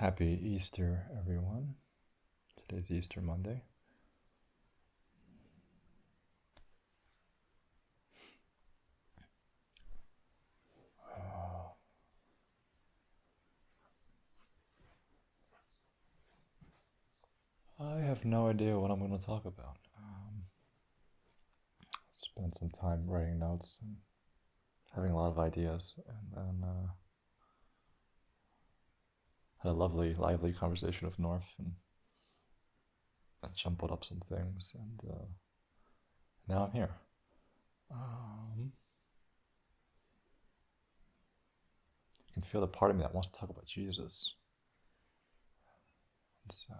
Happy Easter, everyone. Today's Easter Monday. I have no idea what I'm going to talk about. Spent some time writing notes and having a lot of ideas, and then had a lovely, lively conversation with North, and jumbled up some things, and now I'm here. You can feel the part of me that wants to talk about Jesus. And so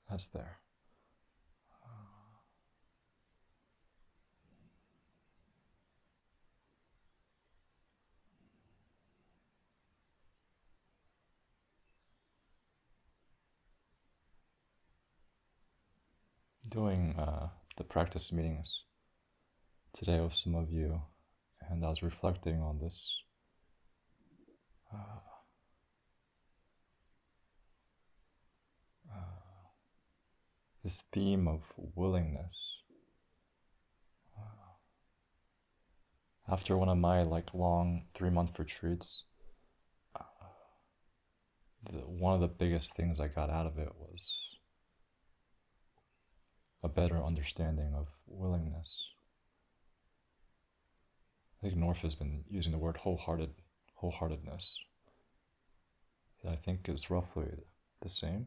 that's there. Doing the practice meetings today with some of you, and I was reflecting on this this theme of willingness. After one of my long 3-month retreats, one of the biggest things I got out of it was a better understanding of willingness. I think North has been using the word wholeheartedness. That I think is roughly the same.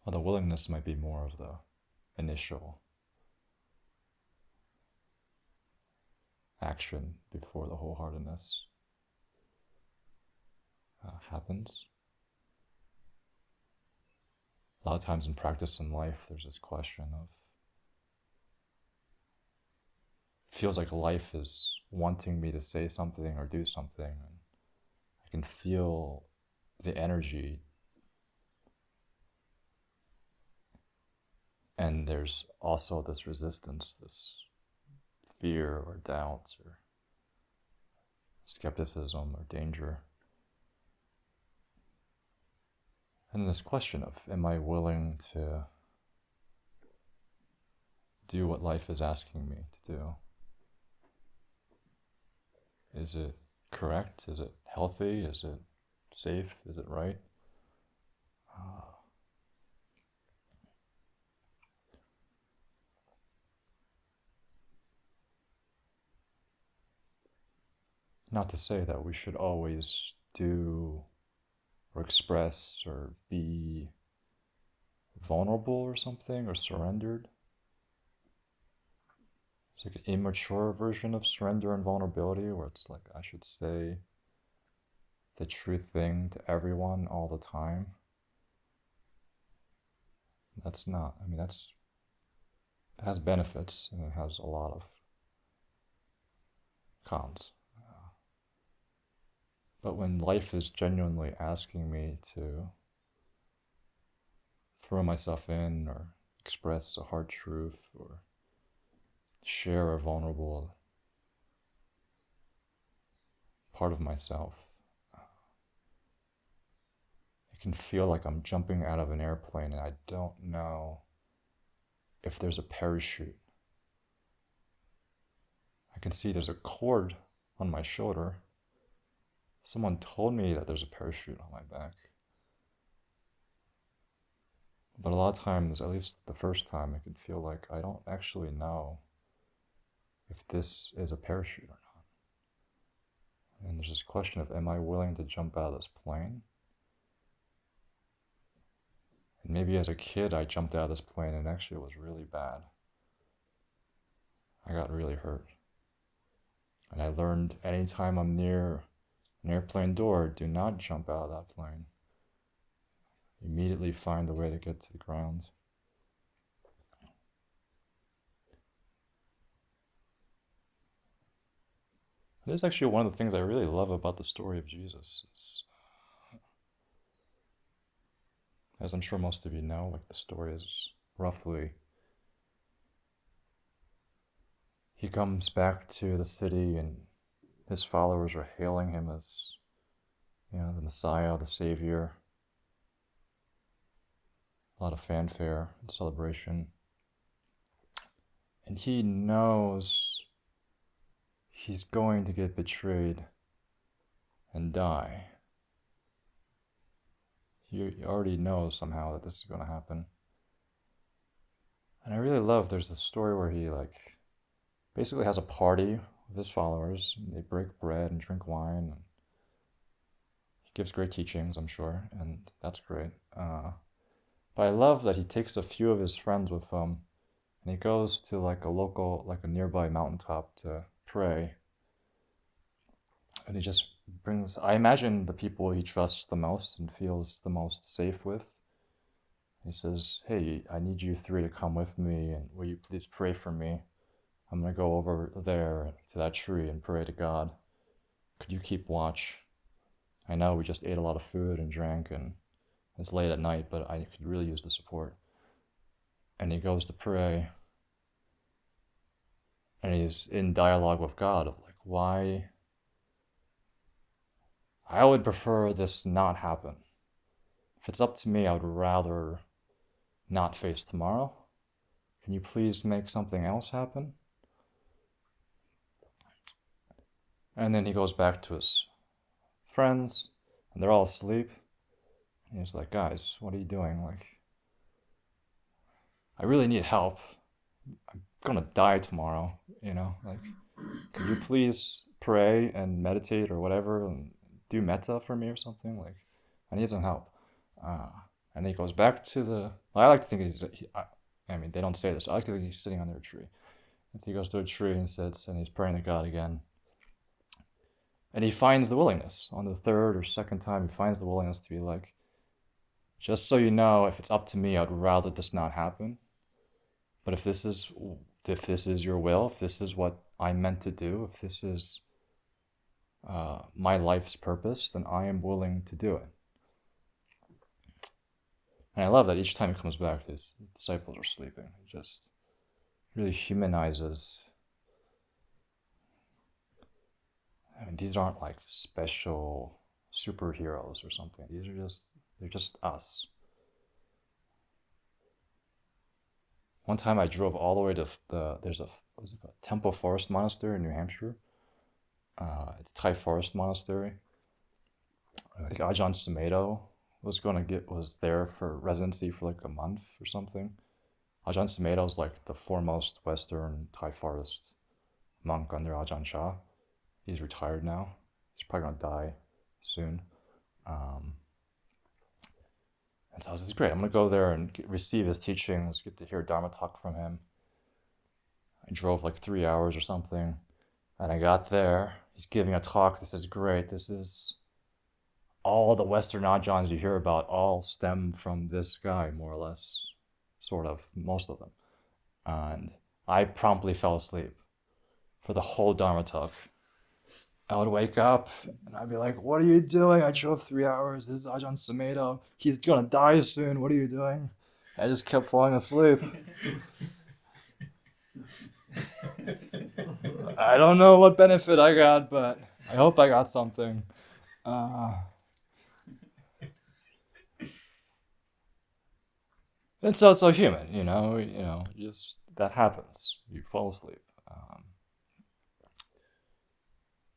Well, the willingness might be more of the initial action before the wholeheartedness happens. A lot of times in practice in life, there's this question of, feels like life is wanting me to say something or do something, and I can feel the energy, and there's also this resistance, this fear or doubt or skepticism or danger. And this question of, am I willing to do what life is asking me to do? Is it correct? Is it healthy? Is it safe? Is it right? Not to say that we should always do or express or be vulnerable or something, or surrendered. It's like an immature version of surrender and vulnerability, where it's like I should say the true thing to everyone all the time. That's not, it has benefits and it has a lot of cons. But when life is genuinely asking me to throw myself in or express a hard truth or share a vulnerable part of myself, it can feel like I'm jumping out of an airplane and I don't know if there's a parachute. I can see there's a cord on my shoulder. Someone told me that there's a parachute on my back. But a lot of times, at least the first time, it can feel like I don't actually know if this is a parachute or not. And there's this question of, am I willing to jump out of this plane? And maybe as a kid, I jumped out of this plane and actually it was really bad. I got really hurt. And I learned anytime I'm near an airplane door, do not jump out of that plane. Immediately find a way to get to the ground. It is actually one of the things I really love about the story of Jesus. As I'm sure most of you know, the story is roughly, he comes back to the city and his followers are hailing him as, the Messiah, the Savior. A lot of fanfare and celebration. And he knows he's going to get betrayed and die. He already knows somehow that this is going to happen. And I really love, there's this story where he basically has a party with his followers. And they break bread and drink wine. And he gives great teachings, I'm sure, and that's great. But I love that he takes a few of his friends with him and he goes to a nearby mountaintop to pray. And he just brings, I imagine, the people he trusts the most and feels the most safe with. He says, hey, I need you three to come with me, and will you please pray for me? I'm going to go over there to that tree and pray to God. Could you keep watch? I know we just ate a lot of food and drank, and it's late at night, but I could really use the support. And he goes to pray, and he's in dialogue with God of why? I would prefer this not happen. If it's up to me, I would rather not face tomorrow. Can you please make something else happen? And then he goes back to his friends, and they're all asleep. And he's like, guys, what are you doing? I really need help. I'm gonna die tomorrow, could you please pray and meditate or whatever and do metta for me or something? I need some help. And he goes back to I like to think they don't say this. I like to think he's sitting under a tree. And so he goes to a tree and sits and he's praying to God again. And he finds the willingness. On the third or second time, he finds the willingness to be just so you know, if it's up to me, I'd rather this not happen. But if this is your will, if this is what I'm meant to do, if this is my life's purpose, then I am willing to do it. And I love that each time he comes back, his disciples are sleeping. He just really humanizes. These aren't special superheroes or something. They're just us. One time I drove all the way to there's a Temple Forest Monastery in New Hampshire. It's Thai Forest Monastery. I think Ajahn Sumedho was there for residency for a month or something. Ajahn Sumedho is the foremost Western Thai forest monk under Ajahn Chah. He's retired now. He's probably gonna die soon. And so I was like, great, I'm gonna go there and receive his teachings, get to hear Dharma talk from him. I drove 3 hours or something, and I got there. He's giving a talk. This is great. This is all the Western Ajahns you hear about all stem from this guy, more or less, sort of, most of them. And I promptly fell asleep for the whole Dharma talk. I would wake up and I'd be like, what are you doing? I drove 3 hours. This is Ajahn Sumedho. He's gonna die soon. What are you doing? I just kept falling asleep. I don't know what benefit I got, but I hope I got something. And so it's so human, just that happens. You fall asleep.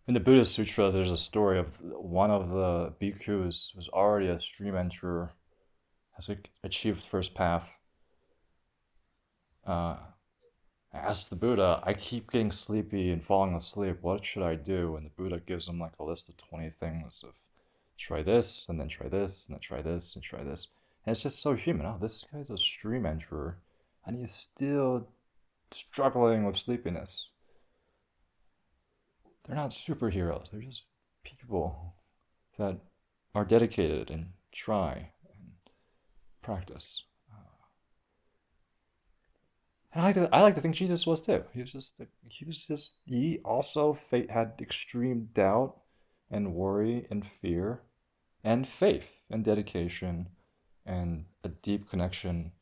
In the Buddhist Sutra, there's a story of one of the bhikkhus who's already a stream enterer, has achieved first path. Asked the Buddha, I keep getting sleepy and falling asleep. What should I do? And the Buddha gives him a list of 20 things of try this, and then try this, and then try this, and try this. And it's just so human. Oh, this guy's a stream enterer, and he's still struggling with sleepiness. They're not superheroes. They're just people that are dedicated and try and practice. And I like to think Jesus was too. He also had extreme doubt and worry and fear and faith and dedication and a deep connection.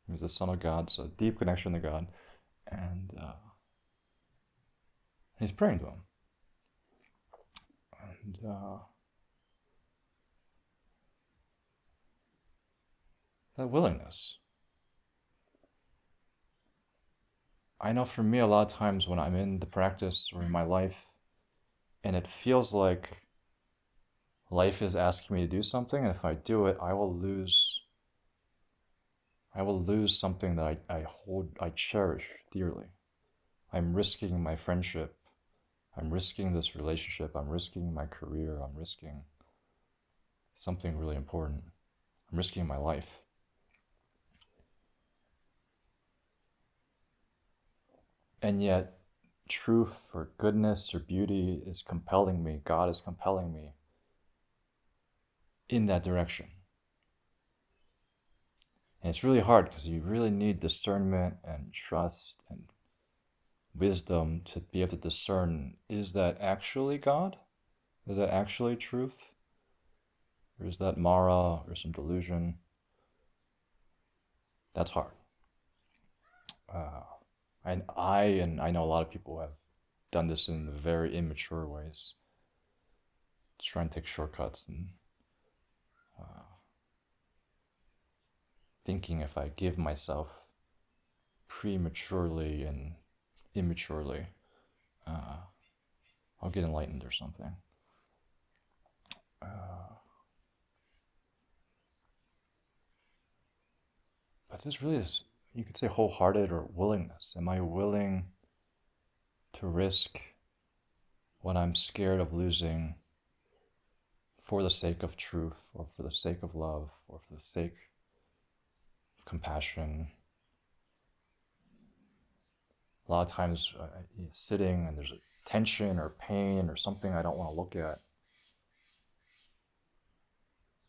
He was the Son of God, so deep connection to God. And he's praying to him. And that willingness. I know for me, a lot of times when I'm in the practice or in my life, and it feels like life is asking me to do something, and if I do it, I will lose something that I cherish dearly. I'm risking my friendship. I'm risking this relationship. I'm risking my career. I'm risking something really important. I'm risking my life. And yet, truth or goodness or beauty is compelling me. God is compelling me in that direction. And it's really hard because you really need discernment and trust and wisdom to be able to discern, is that actually God? Is that actually truth? Or is that Mara or some delusion? That's hard. And I know a lot of people have done this in very immature ways. Try and take shortcuts and thinking if I give myself prematurely and immaturely, I'll get enlightened or something. But this really is, you could say, wholehearted or willingness. Am I willing to risk what I'm scared of losing for the sake of truth, or for the sake of love, or for the sake of compassion? A lot of times sitting and there's a tension or pain or something I don't want to look at.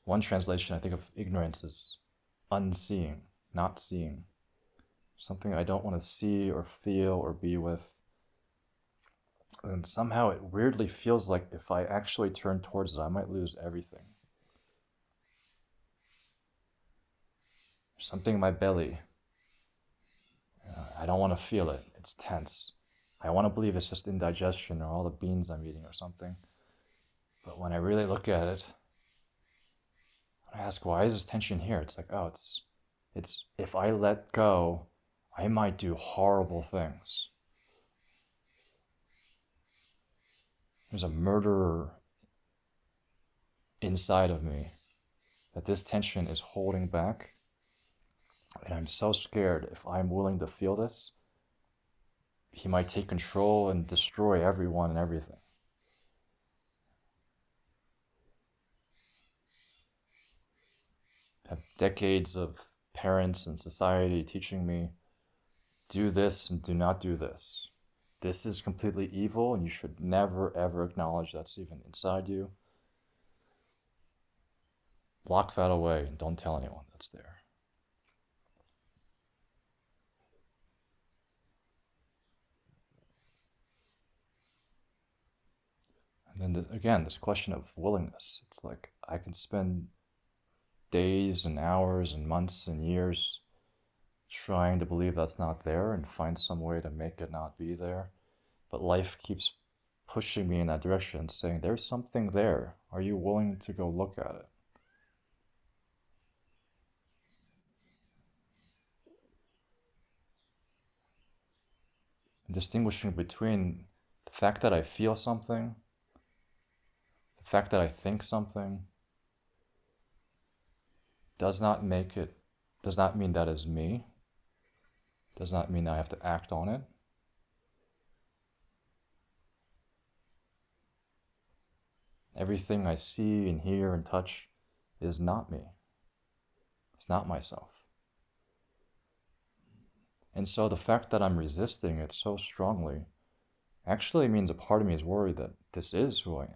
One translation I think of ignorance is unseeing, not seeing. Something I don't want to see or feel or be with. And somehow it weirdly feels like if I actually turn towards it, I might lose everything. There's something in my belly. I don't want to feel it. It's tense. I want to believe it's just indigestion or all the beans I'm eating or something. But when I really look at it, I ask, why is this tension here? It's like, oh, it's if I let go, I might do horrible things. There's a murderer inside of me that this tension is holding back. And I'm so scared if I'm willing to feel this, he might take control and destroy everyone and everything. I have decades of parents and society teaching me, do this and do not do this. This is completely evil and you should never ever acknowledge that's even inside you. Lock that away and don't tell anyone that's there. And then again, this question of willingness. It's like I can spend days and hours and months and years trying to believe that's not there and find some way to make it not be there. But life keeps pushing me in that direction, saying, there's something there. Are you willing to go look at it? And distinguishing between the fact that I feel something, the fact that I think something, does not mean that is me, does not mean that I have to act on it. Everything I see and hear and touch is not me. It's not myself. And so the fact that I'm resisting it so strongly actually means a part of me is worried that this is who I am.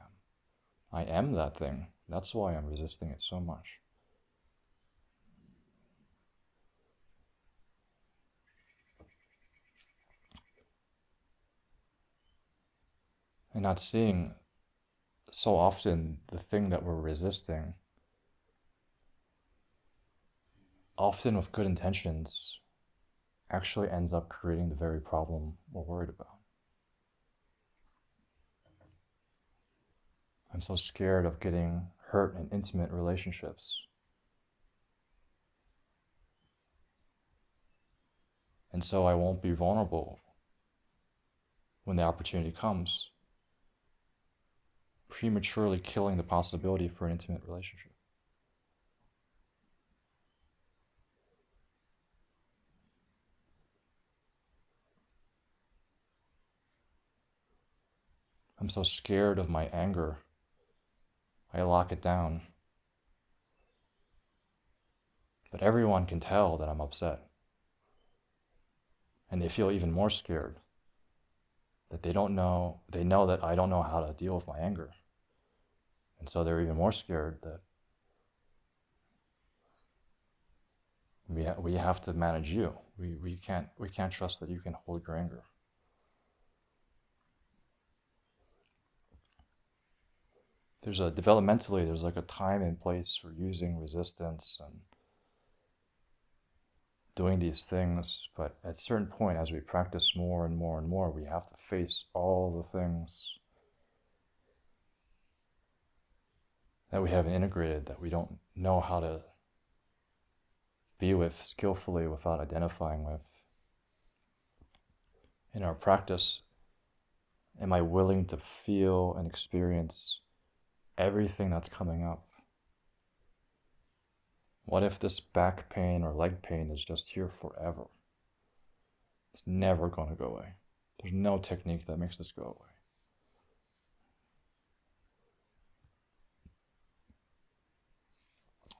I am that thing. That's why I'm resisting it so much. And not seeing so often the thing that we're resisting, often with good intentions, actually ends up creating the very problem we're worried about. I'm so scared of getting hurt in intimate relationships. And so I won't be vulnerable when the opportunity comes, prematurely killing the possibility for an intimate relationship. I'm so scared of my anger, I lock it down. But everyone can tell that I'm upset. And they feel even more scared that they know that I don't know how to deal with my anger. And so they're even more scared that we have to manage you. We can't trust that you can hold your anger. Developmentally, there's like a time and place for using resistance and doing these things, but at a certain point, as we practice more and more and more, we have to face all the things that we haven't integrated, that we don't know how to be with skillfully without identifying with. In our practice, am I willing to feel and experience everything that's coming up? What if this back pain or leg pain is just here forever? It's never going to go away. There's no technique that makes this go away.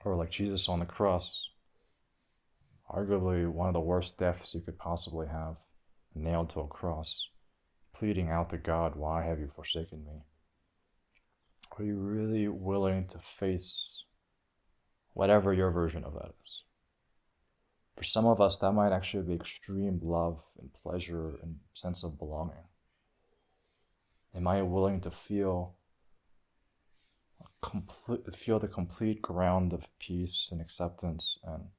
Or like Jesus on the cross, arguably one of the worst deaths you could possibly have, nailed to a cross, pleading out to God, "Why have you forsaken me?" Are you really willing to face whatever your version of that is? For some of us, that might actually be extreme love and pleasure and sense of belonging. Am I willing to feel the complete ground of peace and acceptance and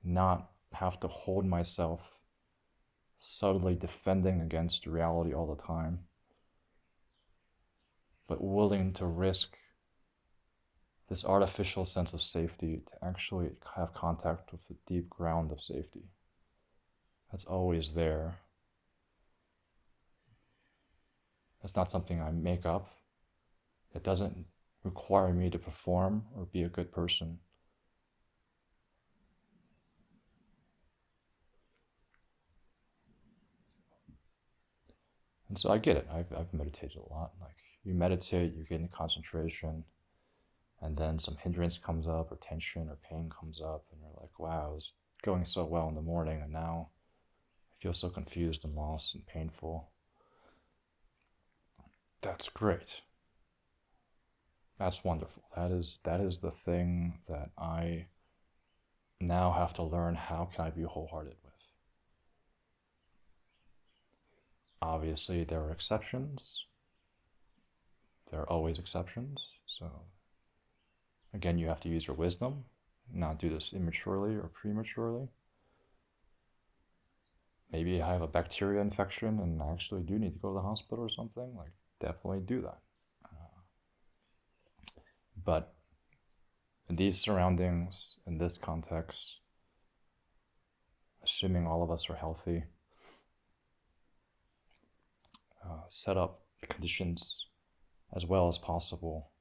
not have to hold myself subtly defending against reality all the time, but willing to risk this artificial sense of safety to actually have contact with the deep ground of safety that's always there? That's not something I make up. It doesn't require me to perform or be a good person. And so I get it. I've meditated a lot. Like, you meditate, you get into concentration, and then some hindrance comes up, or tension or pain comes up, and you're like, wow, it was going so well in the morning, and now I feel so confused and lost and painful. That's great. That's wonderful. That is the thing that I now have to learn. How can I be wholehearted with? Obviously, there are exceptions. There are always exceptions. So again, you have to use your wisdom, not do this immaturely or prematurely. Maybe I have a bacteria infection and I actually do need to go to the hospital or something. Like, definitely do that. But in these surroundings, in this context, assuming all of us are healthy, set up conditions as well as possible.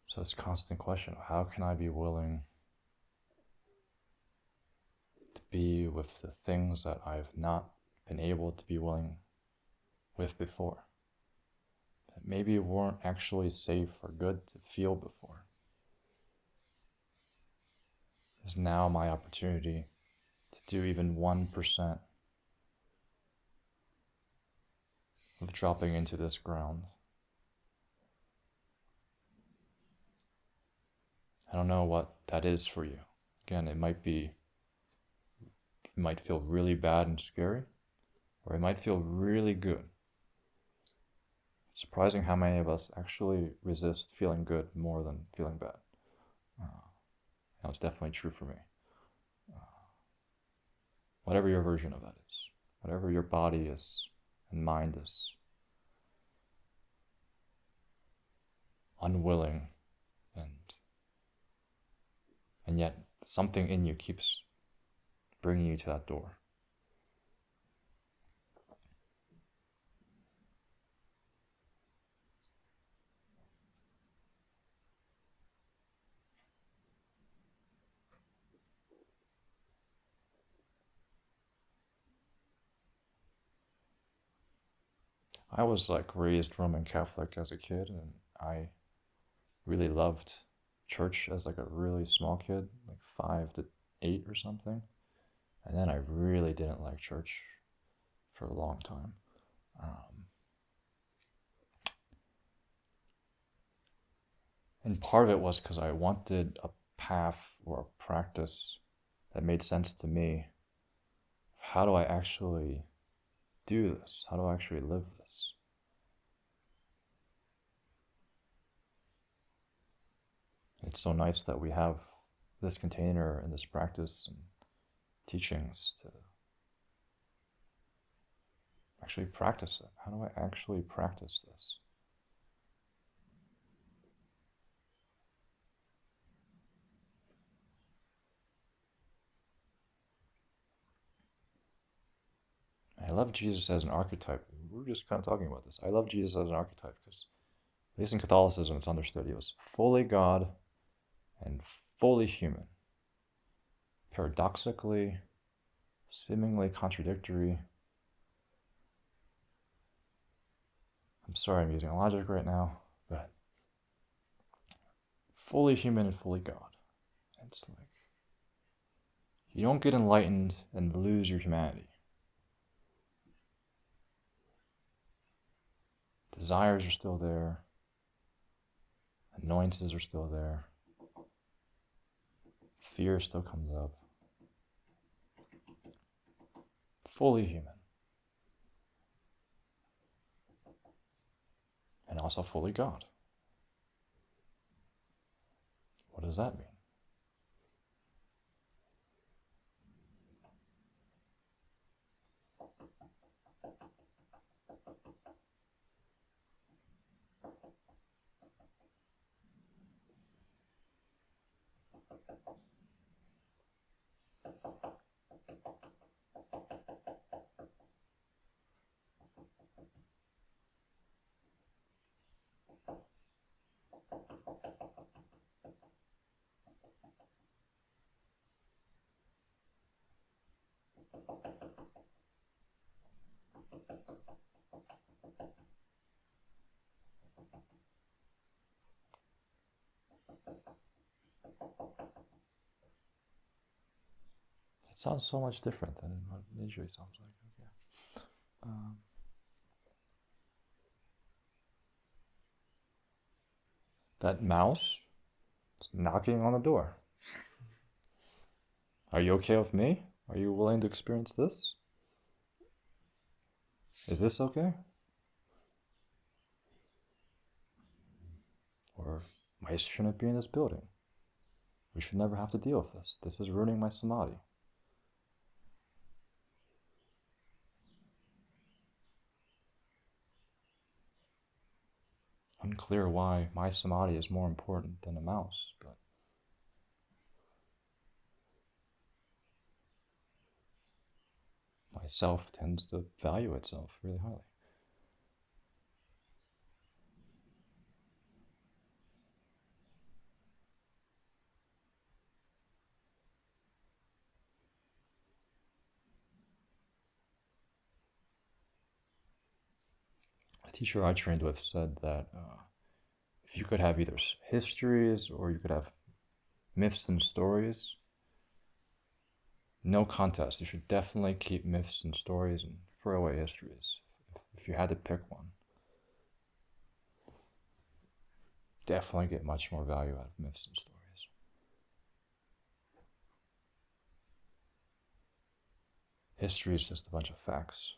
So this constant question of how can I be willing to be with the things that I've not been able to be willing with before, that maybe weren't actually safe or good to feel before, is now my opportunity to do even 1% of dropping into this ground. I don't know what that is for you. Again, it might feel really bad and scary, or it might feel really good. Surprising how many of us actually resist feeling good more than feeling bad. That was definitely true for me. whatever your version of that is, whatever your body is and mind is, unwilling, and yet something in you keeps bringing you to that door. I was like raised Roman Catholic as a kid, and I really loved church as like a really small kid, like 5 to 8 or something. And then I really didn't like church for a long time. And part of it was because I wanted a path or a practice that made sense to me. How do I actually do this? How do I actually live this? It's so nice that we have this container and this practice and teachings to actually practice it. How do I actually practice this? I love Jesus as an archetype. We were just kind of talking about this. I love Jesus as an archetype because, at least in Catholicism, it's understood he was fully God and fully human. Paradoxically, seemingly contradictory. I'm sorry I'm using logic right now, but fully human and fully God. It's like, you don't get enlightened and lose your humanity. Desires are still there. Annoyances are still there. Fear still comes up. Fully human. And also fully God. What does that mean? It sounds so much different than what it usually sounds like. Okay. That mouse is knocking on the door. Are you okay with me? Are you willing to experience this? Is this okay? Or I shouldn't be in this building. We should never have to deal with this. This is ruining my samadhi. Unclear why my samadhi is more important than a mouse, but myself tends to value itself really highly. A teacher I trained with said that if you could have either histories or you could have myths and stories, no contest. You should definitely keep myths and stories and throw away histories. If you had to pick one, definitely get much more value out of myths and stories. History is just a bunch of facts,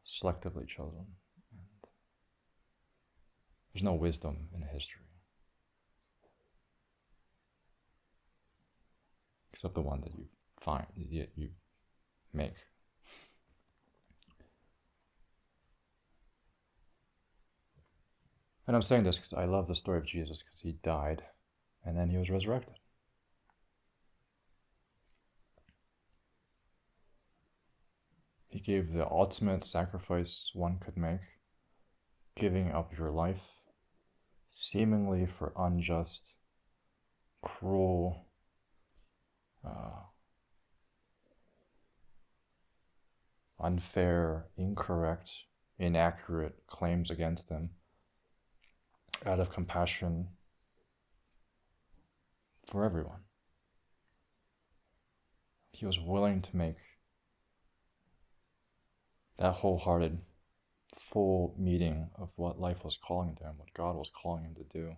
selectively chosen. And there's no wisdom in history, except the one that you find, you make. And I'm saying this because I love the story of Jesus, because he died and then he was resurrected. He gave the ultimate sacrifice one could make, giving up your life seemingly for unjust, cruel, unfair, incorrect, inaccurate claims against him, out of compassion for everyone. He was willing to make that wholehearted, full meeting of what life was calling to him, what God was calling him to do.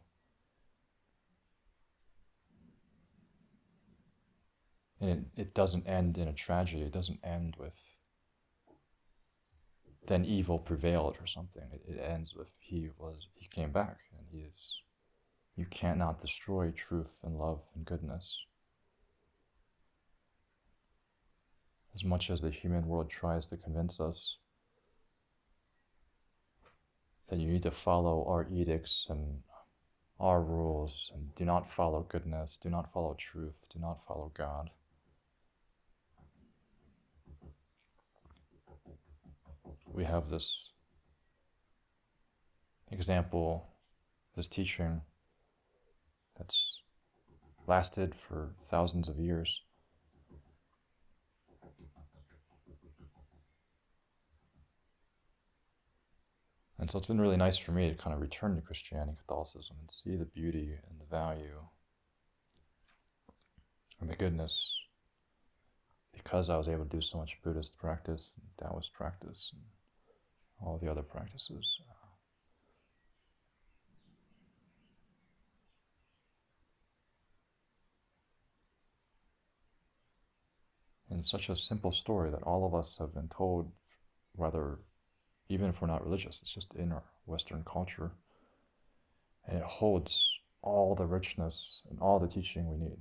And it doesn't end in a tragedy. It doesn't end with then evil prevailed or something. It ends with he came back, and you cannot destroy truth and love and goodness. As much as the human world tries to convince us that you need to follow our edicts and our rules, and do not follow goodness, do not follow truth, do not follow God. We have this example, this teaching that's lasted for thousands of years. And so it's been really nice for me to kind of return to Christianity, Catholicism, and see the beauty and the value and the goodness, because I was able to do so much Buddhist practice, and Taoist practice, and all the other practices. And such a simple story that all of us have been told, whether, even if we're not religious, it's just in our Western culture. And it holds all the richness and all the teaching we need.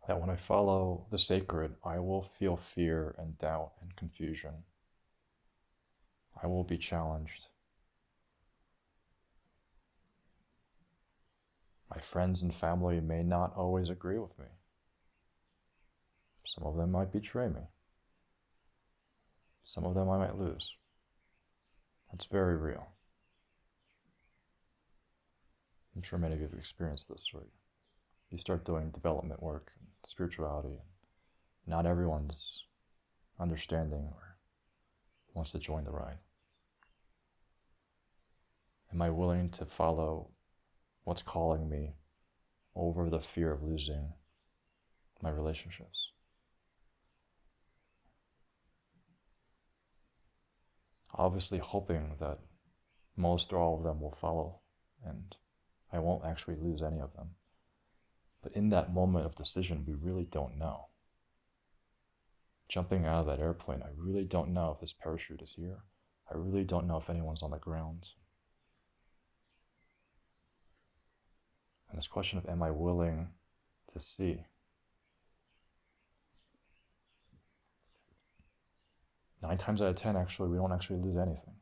That when I follow the sacred, I will feel fear and doubt and confusion. I will be challenged. My friends and family may not always agree with me. Some of them might betray me. Some of them I might lose. That's very real. I'm sure many of you have experienced this, right? You start doing development work and spirituality, and not everyone's understanding or wants to join the ride. Am I willing to follow what's calling me over the fear of losing my relationships? Obviously hoping that most or all of them will follow and I won't actually lose any of them. But in that moment of decision, we really don't know. Jumping out of that airplane, I really don't know if this parachute is here. I really don't know if anyone's on the ground. And this question of, am I willing to see? 9 times out of 10, actually, we don't actually lose anything.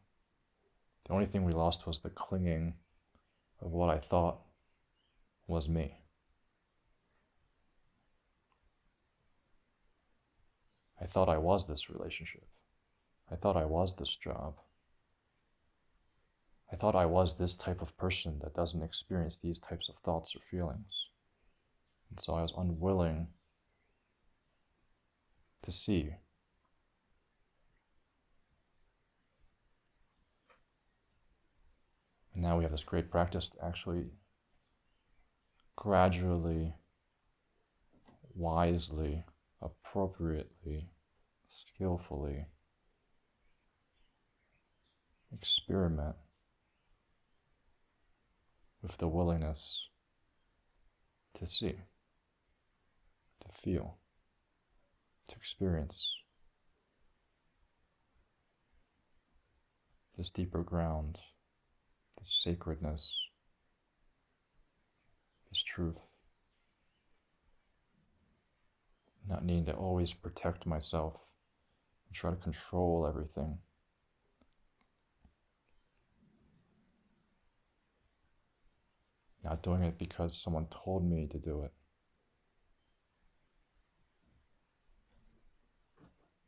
The only thing we lost was the clinging of what I thought was me. I thought I was this relationship. I thought I was this job. I thought I was this type of person that doesn't experience these types of thoughts or feelings. And so I was unwilling to see. And now we have this great practice to actually gradually, wisely, appropriately, skillfully experiment with the willingness to see, to feel, to experience this deeper ground, this sacredness, this truth. not needing to always protect myself and try to control everything. Not doing it because someone told me to do it.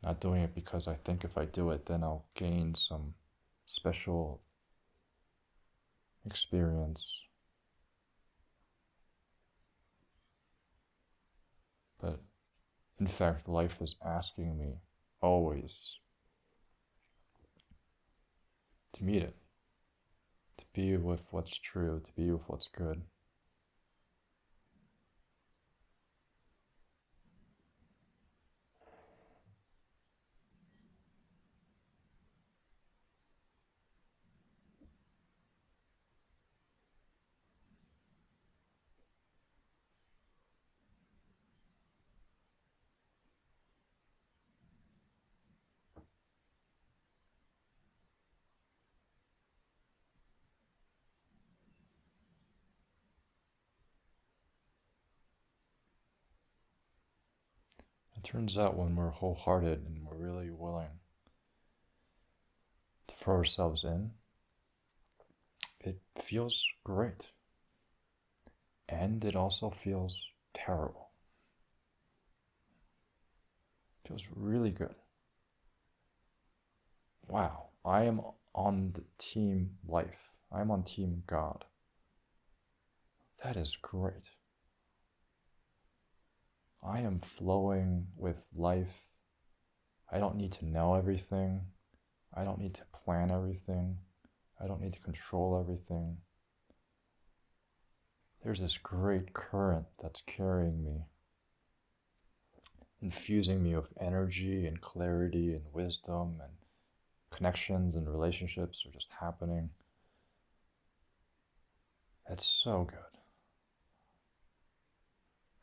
Not doing it because I think if I do it, then I'll gain some special experience. But in fact, life is asking me always to meet it, to be with what's true, to be with what's good. It turns out when we're wholehearted and we're really willing to throw ourselves in, it feels great. And it also feels terrible. It feels really good. Wow, I am on the team life. I'm on team God. That is great. I am flowing with life. I don't need to know everything. I don't need to plan everything. I don't need to control everything. There's this great current that's carrying me, infusing me with energy and clarity and wisdom, and connections and relationships are just happening. It's so good.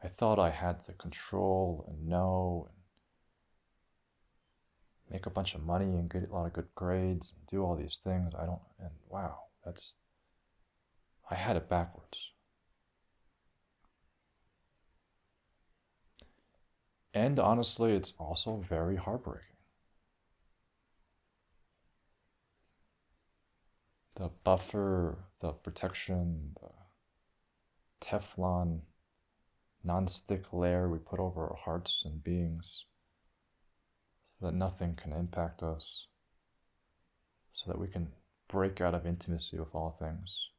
I thought I had to control and know and make a bunch of money and get a lot of good grades and do all these things. And wow, I had it backwards. And honestly, it's also very heartbreaking. The buffer, the protection, the Teflon non-stick layer we put over our hearts and beings so that nothing can impact us, so that we can break out of intimacy with all things.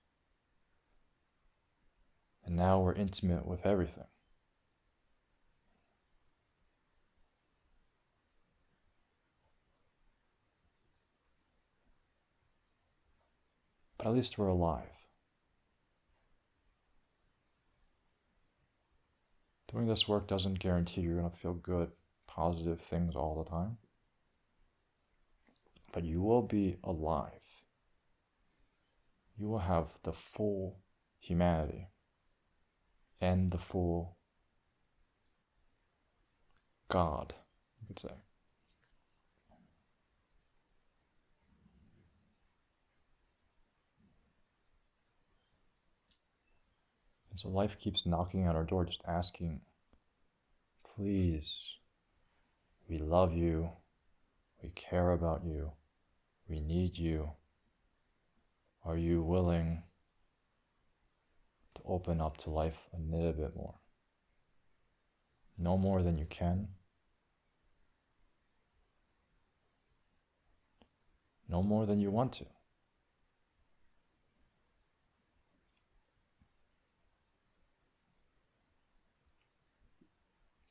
And now we're intimate with everything. But at least we're alive. Doing this work doesn't guarantee you're going to feel good, positive things all the time. But you will be alive. You will have the full humanity and the full God, you could say. And so life keeps knocking at our door, just asking, please, we love you, we care about you, we need you. Are you willing to open up to life a little bit more? No more than you can. No more than you want to.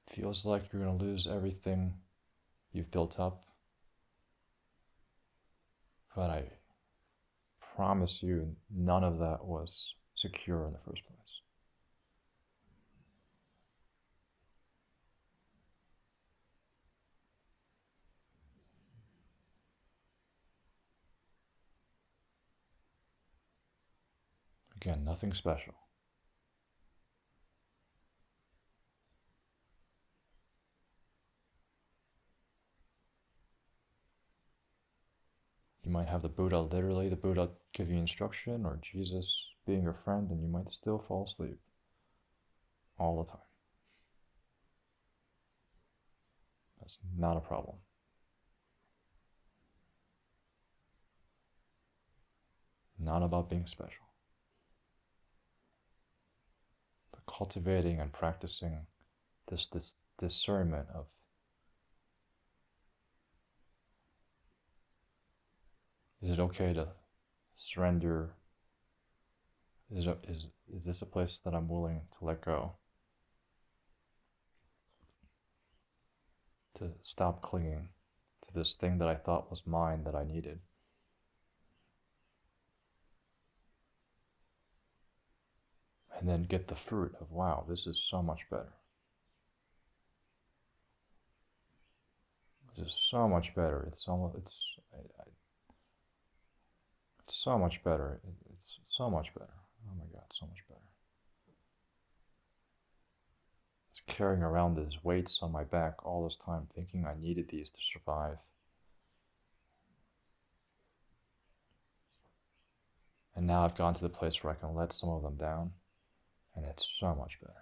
Feels like you're going to lose everything you've built up. But I promise you, none of that was secure in the first place. Again, nothing special. You might have the Buddha, literally the Buddha, give you instruction, or Jesus being your friend, and you might still fall asleep all the time. That's not a problem. Not about being special. But cultivating and practicing this discernment of, is it okay to surrender? Is this a place that I'm willing to let go? To stop clinging to this thing that I thought was mine that I needed? And then get the fruit of, wow, this is so much better. This is so much better. It's so much better. It's so much better. Oh my God, so much better. Just carrying around these weights on my back all this time, thinking I needed these to survive. And now I've gotten to the place where I can let some of them down, and it's so much better.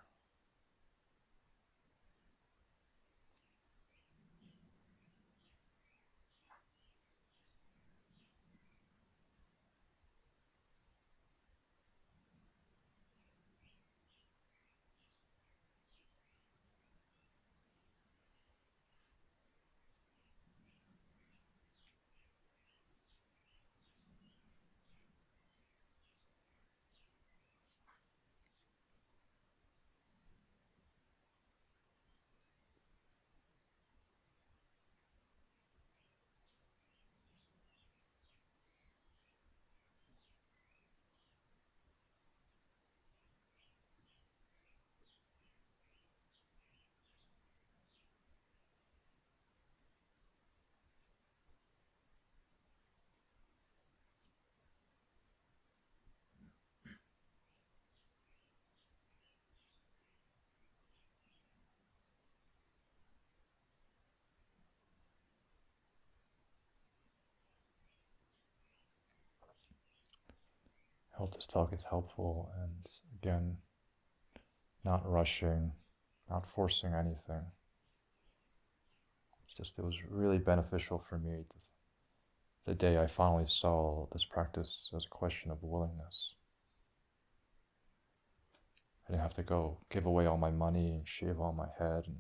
I hope this talk is helpful, and again, not rushing, not forcing anything. It's just, it was really beneficial for me the day I finally saw this practice as a question of willingness. I didn't have to go give away all my money and shave all my head and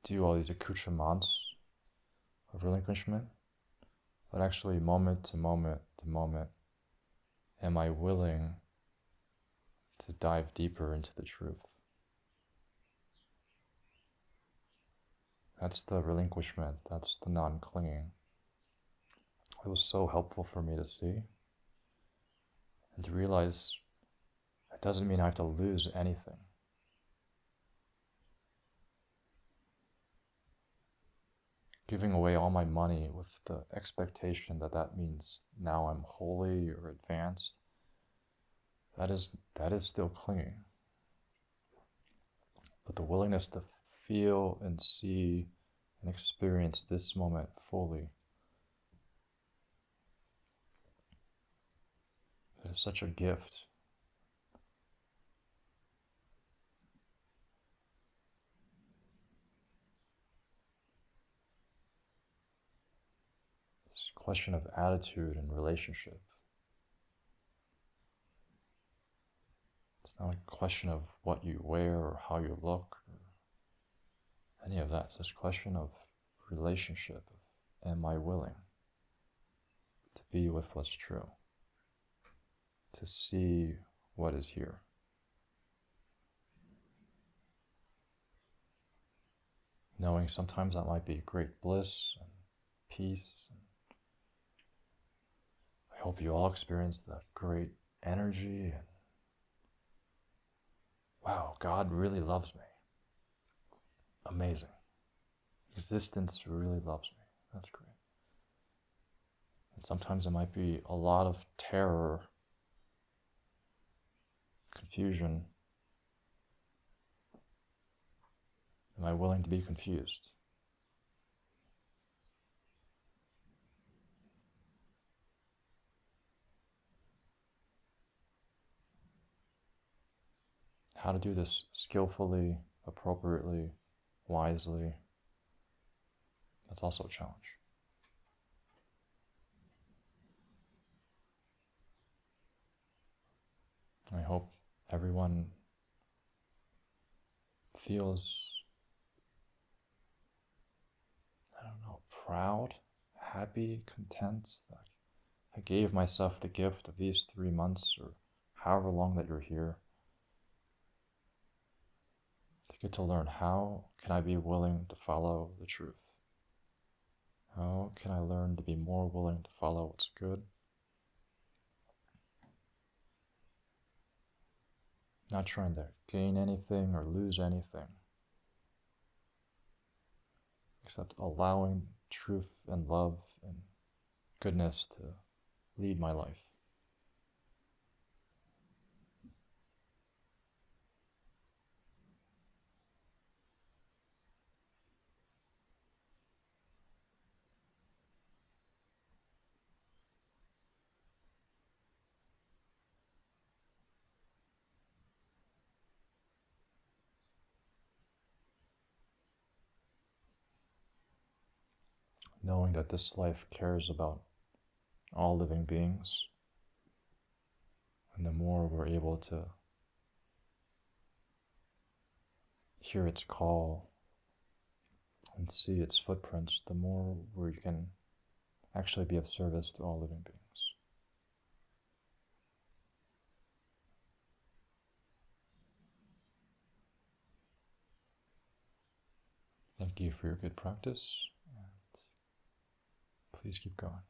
do all these accoutrements of relinquishment, but actually moment to moment to moment, am I willing to dive deeper into the truth? That's the relinquishment, that's the non-clinging. It was so helpful for me to see and to realize it doesn't mean I have to lose anything. Giving away all my money with the expectation that that means now I'm holy or advanced, that is still clinging. But the willingness to feel and see and experience this moment fully, it is such a gift. It's a question of attitude and relationship. It's not a question of what you wear or how you look or any of that. It's just a question of relationship. Am I willing to be with what's true? To see what is here? Knowing sometimes that might be great bliss and peace. I hope you all experience that great energy and, wow, God really loves me. Amazing. Existence really loves me. That's great. And sometimes it might be a lot of terror, confusion. Am I willing to be confused? How to do this skillfully, appropriately, wisely, that's also a challenge. I hope everyone feels, I don't know, proud, happy, content. Like I gave myself the gift of these 3 months or however long that you're here to get to learn how can I be willing to follow the truth? How can I learn to be more willing to follow what's good? Not trying to gain anything or lose anything, except allowing truth and love and goodness to lead my life. Knowing that this life cares about all living beings, and the more we're able to hear its call and see its footprints, the more we can actually be of service to all living beings. Thank you for your good practice, and please keep going.